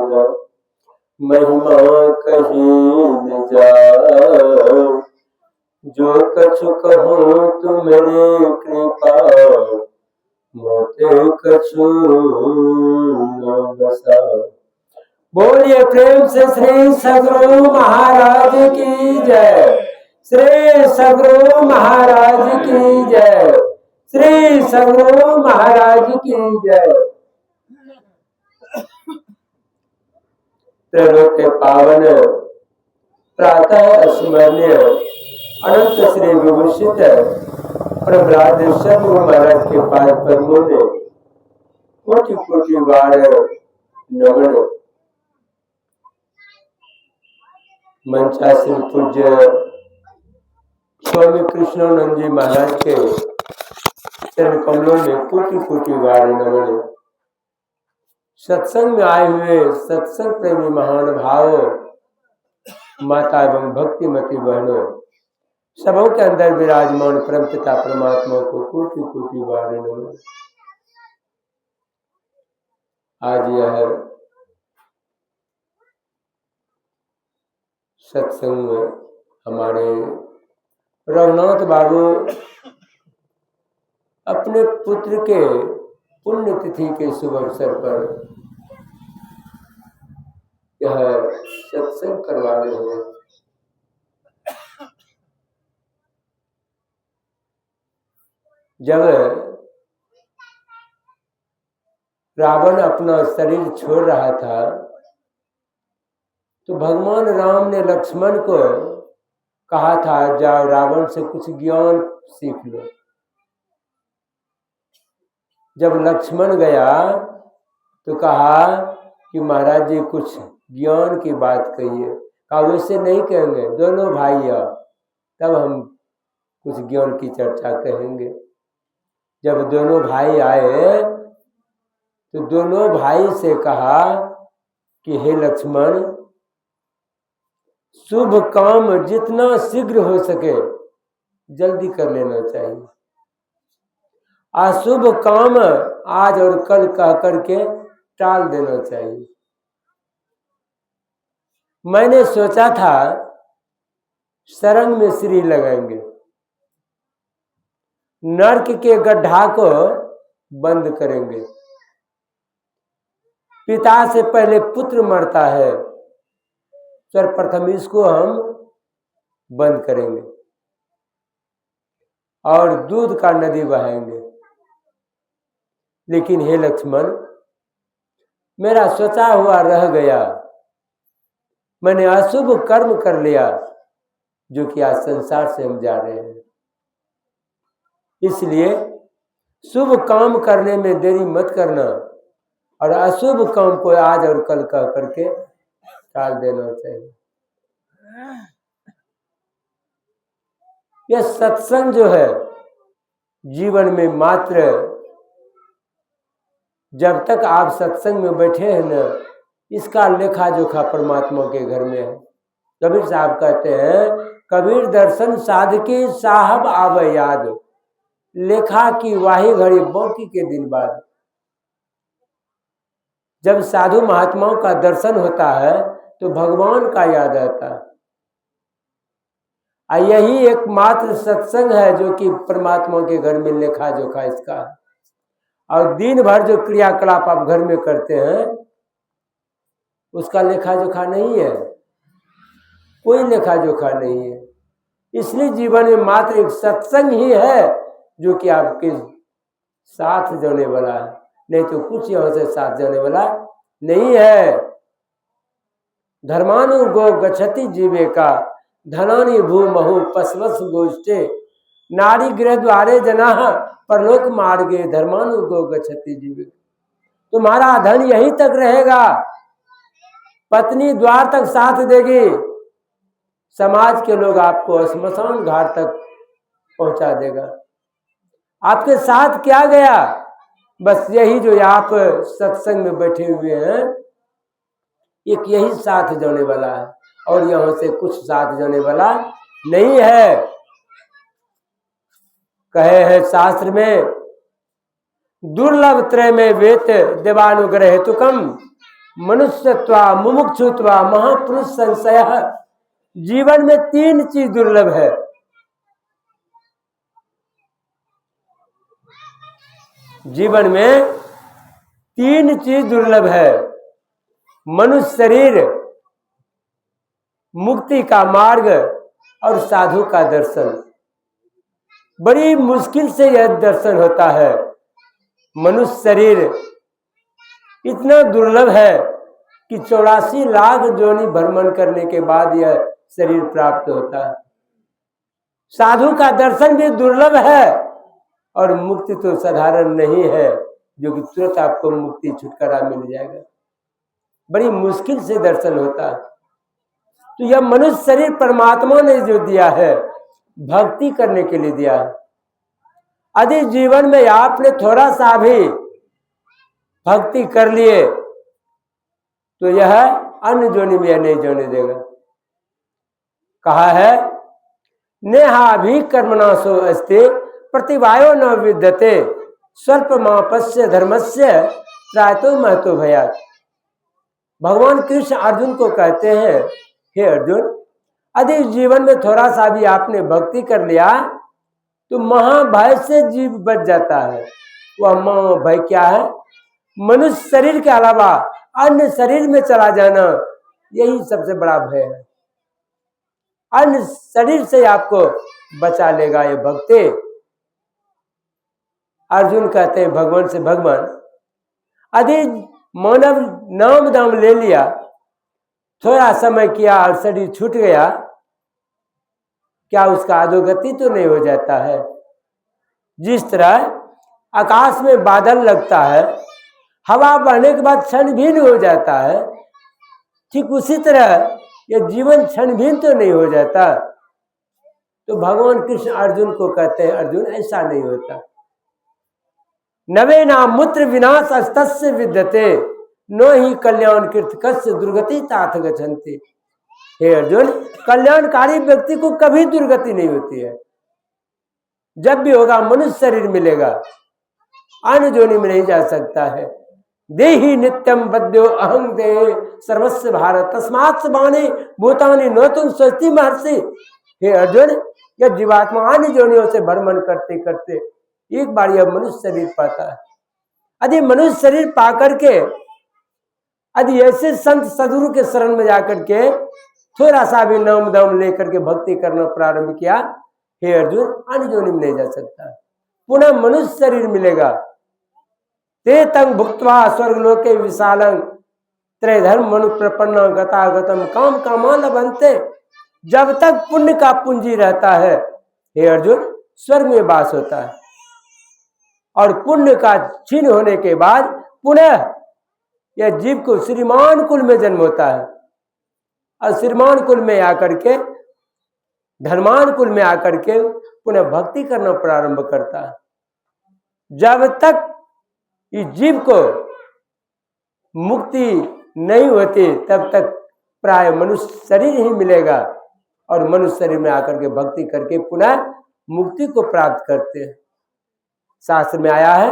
बिना महिमा कहीं न जाए। जो कछु कहूँ तू मेरी कृपा, मोते कछु न बसा। बोलिए प्रेम से श्री सद्गुरु महाराज की जय। श्री सद्गुरु महाराज की जय। श्री सद्गुरु महाराज की जय। त्रैलोक्य पावन प्रातः स्मरणीय अनंत श्री विभूषित प्रभुराज सद्गुरु महाराज के पाद पद्मों में कोटि कोटि बार नमन। मंचासीन पूज्य स्वामी कृष्णानंद जी महाराज के चरण कमलों में कोटि कोटि बार नमन। सत्संग में आए हुए सत्संग प्रेमी महान भाव माता एवं भक्तिमती बहनों, सबों के अंदर विराजमान परम पिता परमात्मा को कोटि कोटि बार नमन। आज यह सत्संग में हमारे रघुनाथ बाबू अपने पुत्र के पुण्यतिथि के शुभ अवसर पर यह सत्संग करवा रहे हैं। जब रावण अपना शरीर छोड़ रहा था तो भगवान राम ने लक्ष्मण को कहा था, जाओ रावण से कुछ ज्ञान सीख लो। जब लक्ष्मण गया तो कहा कि महाराज जी कुछ ज्ञान की बात कहिए। कहा वैसे नहीं कहेंगे, दोनों भाई आओ तब हम कुछ ज्ञान की चर्चा कहेंगे। जब दोनों भाई आए तो दोनों भाई से कहा कि हे लक्ष्मण, शुभ काम जितना शीघ्र हो सके जल्दी कर लेना चाहिए। अशुभ काम आज और कल कह करके टाल देना चाहिए। मैंने सोचा था सरंग में श्री लगाएंगे, नरक के गड्ढा को बंद करेंगे। पिता से पहले पुत्र मरता है, सर्वप्रथम इसको हम बंद करेंगे और दूध का नदी बहाएंगे। लेकिन हे लक्ष्मण, मेरा सोचा हुआ रह गया। मैंने अशुभ कर्म कर लिया जो कि आज संसार से हम जा रहे हैं। इसलिए शुभ काम करने में देरी मत करना और अशुभ काम को आज और कल कह करके टाल देना चाहिए। यह सत्संग जो है जीवन में मात्र जब तक आप सत्संग में बैठे हैं ना, इसका लेखा जोखा परमात्मा के घर में है। कबीर साहब कहते हैं, कबीर दर्शन साधकी साहब आवे याद, लेखा की वाही घड़ी बाकी के दिन बाद। जब साधु महात्माओं का दर्शन होता है तो भगवान का याद आता है। यही एकमात्र सत्संग है जो कि परमात्मा के घर में लेखा जोखा इसका है। और दिन भर जो क्रियाकलाप आप घर में करते हैं उसका लेखा जोखा नहीं है, कोई लेखा जोखा नहीं है। इसलिए जीवन में मात्र एक सत्संग ही है जो कि आपके साथ जाने वाला है, नहीं तो कुछ यहाँ से साथ जाने वाला नहीं है। धर्मानुगो गच्छति जीवे का धनानि भूमहु पशवस गोष्ठे, नारी गृह द्वारे जना परलोक मार्गे धर्मानुगो गच्छति जीवे। तुम्हारा धन यहीं तक रहेगा, पत्नी द्वार तक साथ देगी, समाज के लोग आपको श्मशान घाट तक पहुंचा देगा। आपके साथ क्या गया? बस यही जो आप सत्संग में बैठे हुए हैं, एक यही साथ जाने वाला है और यहां से कुछ साथ जाने वाला नहीं है। कहे हैं शास्त्र में, दुर्लभ त्रय में वेत देवानुग्रह हेतुकम मनुष्यत्वा मुमुक्षुत्वा महापुरुष संशय। जीवन में 3 चीज दुर्लभ है। जीवन में 3 चीज दुर्लभ है। मनुष्य शरीर, मुक्ति का मार्ग और साधु का दर्शन। बड़ी मुश्किल से यह दर्शन होता है। मनुष्य शरीर इतना दुर्लभ है कि 84 लाख योनि भ्रमण करने के बाद यह शरीर प्राप्त होता है। साधु का दर्शन भी दुर्लभ है और मुक्ति तो साधारण नहीं है, जो कि तुरंत आपको मुक्ति छुटकारा मिल जाएगा। बड़ी मुश्किल से दर्शन होता है। तो यह मनुष्य शरीर परमात्मा ने जो दिया है, भक्ति करने के लिए दिया है। यदि जीवन में आपने थोड़ा सा भी भक्ति कर लिए तो यह अन्य योनि में नहीं जोने देगा। कहा है नेहा भी कर्मणासो अस्ति प्रतिवायो न विद्यते स्वल्प मापस्य धर्मस्य त्रायतो महतो भयात्। भगवान कृष्ण अर्जुन को कहते हैं, हे अर्जुन, यदि जीवन में थोड़ा सा भी आपने भक्ति कर लिया तो महाभय से जीव बच जाता है। वह महाभय क्या है? मनुष्य शरीर के अलावा अन्य शरीर में चला जाना, यही सबसे बड़ा भय है। अन्य शरीर से आपको बचा लेगा ये भक्ति। अर्जुन कहते हैं भगवान से, भगवान यदि मानव नाम दाम ले लिया, थोड़ा समय किया और शरीर छूट गया, क्या उसका अधोगति तो नहीं हो जाता है? जिस तरह आकाश में बादल लगता है, हवा बहने के बाद क्षण भिन्न हो जाता है, ठीक उसी तरह यह जीवन क्षण भिन्न तो नहीं हो जाता। तो भगवान कृष्ण अर्जुन को कहते हैं, अर्जुन ऐसा नहीं होता। नवे नाम मूत्र विनाश अस्तस्य विद्यते नो ही कल्याण कृत कस्य दुर्गति तात गच्छन्ति। हे अर्जुन, कल्याणकारी व्यक्ति को कभी दुर्गति नहीं होती है। जब भी होगा मनुष्य शरीर मिलेगा, अन्य योनि में नहीं जा सकता है। देहि नित्यम बद्यो अहं देहे सर्वस्व भारत तस्मात् बाणे भूतानि न तुम स्वस्ति महर्षि। हे अर्जुन, यह जीवात्मा अन्य योनियों से भ्रमण करते करते एक बार यह मनुष्य शरीर पाता है। यदि मनुष्य शरीर पा करके यदि ऐसे संत सदगुरु के शरण में जाकर के थोड़ा सा भी नाम दाम लेकर के भक्ति करना प्रारंभ किया, हे अर्जुन, अन्य योनि में नहीं जा सकता, पुनः मनुष्य शरीर मिलेगा। ते तंग भुक्त्वा स्वर्गलोके विशालं त्रैधर्म मनु प्रपन्न गतागतम काम कामान लभन्ते। जब तक पुण्य का पूंजी रहता है, हे अर्जुन, स्वर्ग में वास होता है, और पुण्य का क्षीण होने के बाद पुनः यह जीव को श्रीमान कुल में जन्म होता है, और श्रीमान कुल में आकर के धर्मान कुल में आकर के पुनः भक्ति करना प्रारंभ करता है। जब तक इस जीव को मुक्ति नहीं होती तब तक प्राय मनुष्य शरीर ही मिलेगा, और मनुष्य शरीर में आकर के भक्ति करके पुनः मुक्ति को प्राप्त करते हैं। शास्त्र में आया है,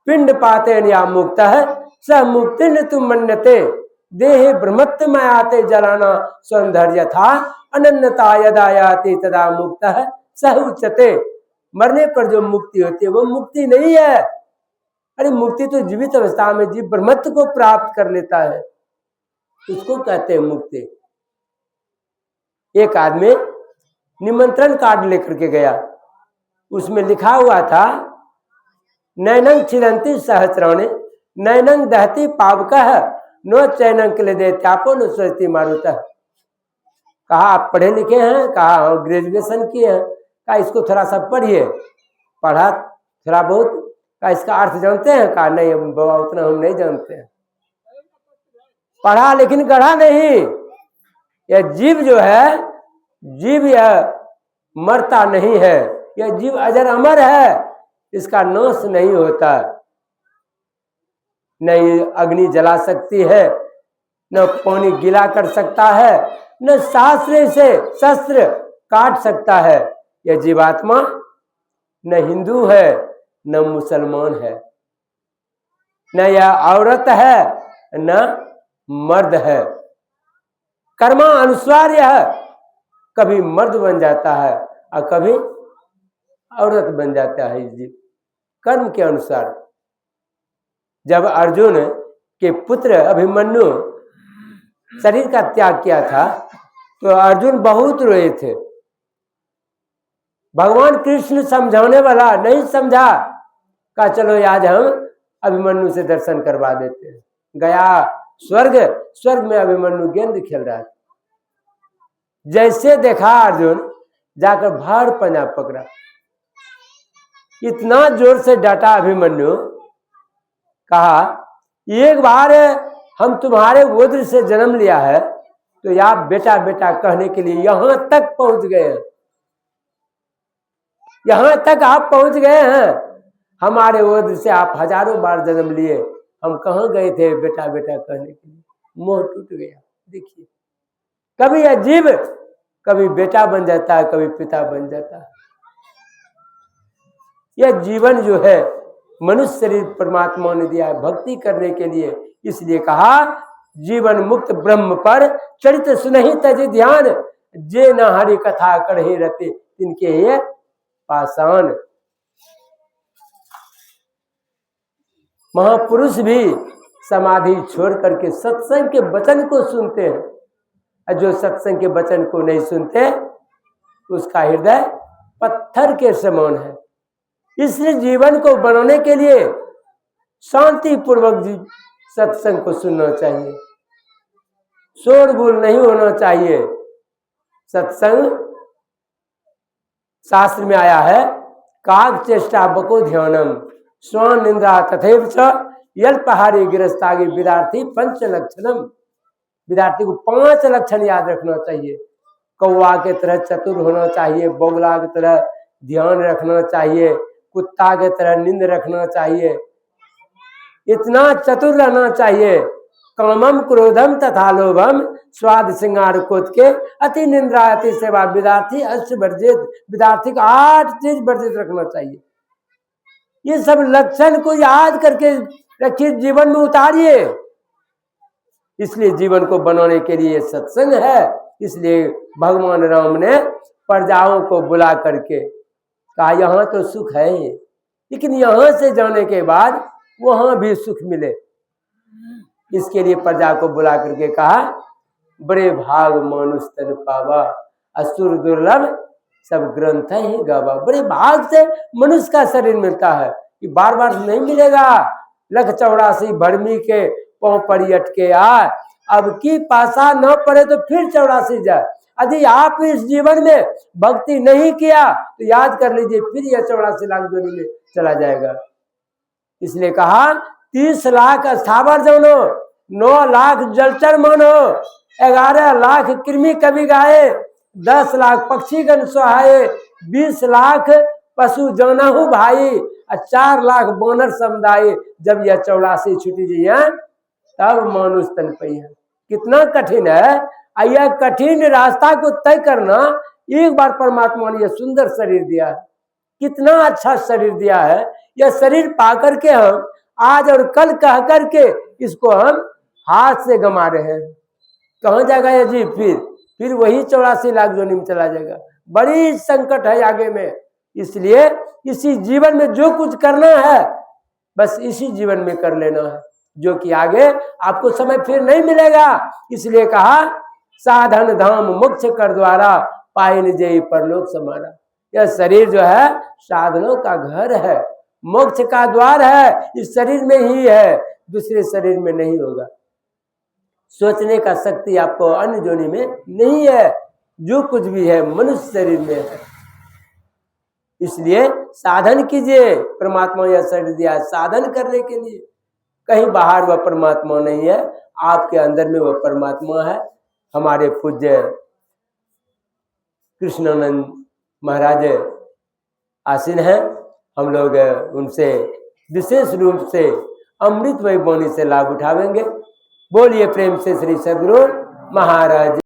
पिंड पाते या मुक्त है स मुक्ति न तुम मन्यते देहे ब्रह्मत्व में आते जलाना सौंदर्य था अनन्यता यदा याति तदा मुक्त है सह उच्यते। मरने पर जो मुक्ति होती है वो मुक्ति नहीं है। अरे मुक्ति तो जीवित अवस्था में जीव ब्रह्मत्व को प्राप्त कर लेता है, उसको कहते हैं मुक्ति। एक आदमी निमंत्रण कार्ड लेकर के गया, उसमें लिखा हुआ था नैनंग छिदंती सहस्राणि नैनंग दहती पावकः नो चैनंग के लिए त्यापो न स्वस्ति मारुतः। कहा आप पढ़े लिखे हैं? कहा ग्रेजुएशन किए हैं। कहा इसको थोड़ा सा पढ़िए। पढ़ा थोड़ा बहुत। कहा इसका अर्थ जानते हैं? कहा नहीं बाबा, उतना हम नहीं जानते हैं। पढ़ा लेकिन गढ़ा नहीं। यह जीव जो है, जीव यह मरता नहीं है, यह जीव अजर अमर है, इसका नाश नहीं होता। न ये अग्नि जला सकती है, न पानी गीला कर सकता है, न शास्त्र से शस्त्र काट सकता है। यह जीवात्मा न हिंदू है न मुसलमान है, न यह औरत है न मर्द है। कर्मा अनुसार यह कभी मर्द बन जाता है और कभी औरत बन जाता है। इस जीव कर्म के अनुसार। जब अर्जुन के पुत्र अभिमन्यु शरीर का त्याग किया था तो अर्जुन बहुत रोए थे। भगवान कृष्ण समझाने वाला नहीं समझा, कहा चलो आज हम अभिमन्यु से दर्शन करवा देते हैं। गया स्वर्ग में अभिमन्यु गेंद खेल रहा था। जैसे देखा अर्जुन जाकर भाड़ पंजा पकड़ा, इतना जोर से डांटा अभिमन्यु, कहा एक बार हम तुम्हारे गोत्र से जन्म लिया है तो आप बेटा बेटा कहने के लिए यहां तक पहुंच गए हैं, यहां तक आप पहुंच गए हैं। हमारे गोत्र से आप हजारों बार जन्म लिए, हम कहां गए थे बेटा बेटा कहने के लिए। मोह टूट गया। देखिए कभी अजीब, कभी बेटा बन जाता है, कभी पिता बन जाता है। यह जीवन जो है मनुष्य शरीर परमात्मा ने दिया है भक्ति करने के लिए। इसलिए कहा जीवन मुक्त ब्रह्म पर चरित सुनहि तज ध्यान, जे न हरि कथा करहि रते तिनके ये पाषाण। महापुरुष भी समाधि छोड़ करके सत्संग के वचन को सुनते हैं, और जो सत्संग के वचन को नहीं सुनते उसका हृदय पत्थर के समान है। इसलिए जीवन को बनाने के लिए शांति पूर्वक सत्संग को सुनना चाहिए, शोरगुल नहीं होना चाहिए। सत्संग शास्त्र में आया है, काग चेष्टा बको ध्यानम स्वान निंदा तथैव च यल्पहारी गिरस्तागी विद्यार्थी पंच लक्षणम। विद्यार्थी को 5 लक्षण याद रखना चाहिए। कौवा के तरह चतुर होना चाहिए, बगुला की तरह ध्यान रखना चाहिए, कुत्ता के तरह नींद रखना चाहिए, इतना चतुर रहना चाहिए। कामम क्रोधम तथा लोभम स्वाद श्रृंगार कोत के अति निंद्रा अति सेवा विद्यार्थी अष्ट वर्जित। विद्यार्थी को 8 चीज वर्जित रखना चाहिए। ये सब लक्षण को याद करके रखिए, जीवन में उतारिए। इसलिए जीवन को बनाने के लिए सत्संग है। इसलिए भगवान राम ने प्रजाओं को बुला करके कहा यहाँ तो सुख है, लेकिन यहाँ से जाने के बाद वहां भी सुख मिले। इसके लिए प्रजा को बुला करके कहा बड़े भाग मानुष तन पावा, असुर दुर्लभ सब ग्रंथ ही गावा। बड़े भाग से मनुष्य का शरीर मिलता है, कि बार बार नहीं मिलेगा। 184 भरमी के पांव पर अटके आ, अब की पासा न पड़े तो फिर 84 जाए। यदि आप इस जीवन में भक्ति नहीं किया तो याद कर लीजिए फिर यह 84 लाख जोनी में चला जाएगा। इसलिए कहा 30 लाख स्थावर जनो, 9 लाख जलचर मानो, 11 लाख कृमि कवि गाये, 10 लाख पक्षी गण सुहाये, 20 लाख पशु जानहु भाई, और 4 लाख बानर समुदाय। जब यह 84 छुटी जाइए तब मानुष तन पई। कितना कठिन है। यह कठिन रास्ता को तय करना, एक बार परमात्मा ने यह सुंदर शरीर दिया है, कितना अच्छा शरीर दिया है। यह शरीर पा करके हम आज और कल कह करके इसको हम हाथ से गंवा रहे हैं। कहाँ जाएगा यह जीव? फिर वही 84 लाख जोनी में चला जाएगा। बड़ी संकट है आगे में। इसलिए इसी जीवन में जो कुछ करना है बस इसी जीवन में कर लेना है, जो कि आगे आपको समय फिर नहीं मिलेगा। इसलिए कहा साधन धाम मोक्ष कर द्वारा पाए निजे परलोक समारा। यह शरीर जो है साधनों का घर है, मोक्ष का द्वार है। इस शरीर में ही है, दूसरे शरीर में नहीं होगा। सोचने का शक्ति आपको अन्य जोनी में नहीं है। जो कुछ भी है मनुष्य शरीर में है। इसलिए साधन कीजिए। परमात्मा यह शरीर दिया है साधन करने के लिए। कहीं बाहर वह परमात्मा नहीं है, आपके अंदर में वह परमात्मा है। हमारे पूज्य कृष्णानंद महाराज आसीन हैं। हम लोग उनसे विशेष रूप से अमृतमय वाणी से लाभ उठावेंगे। बोलिए प्रेम से श्री सद्गुरु महाराज।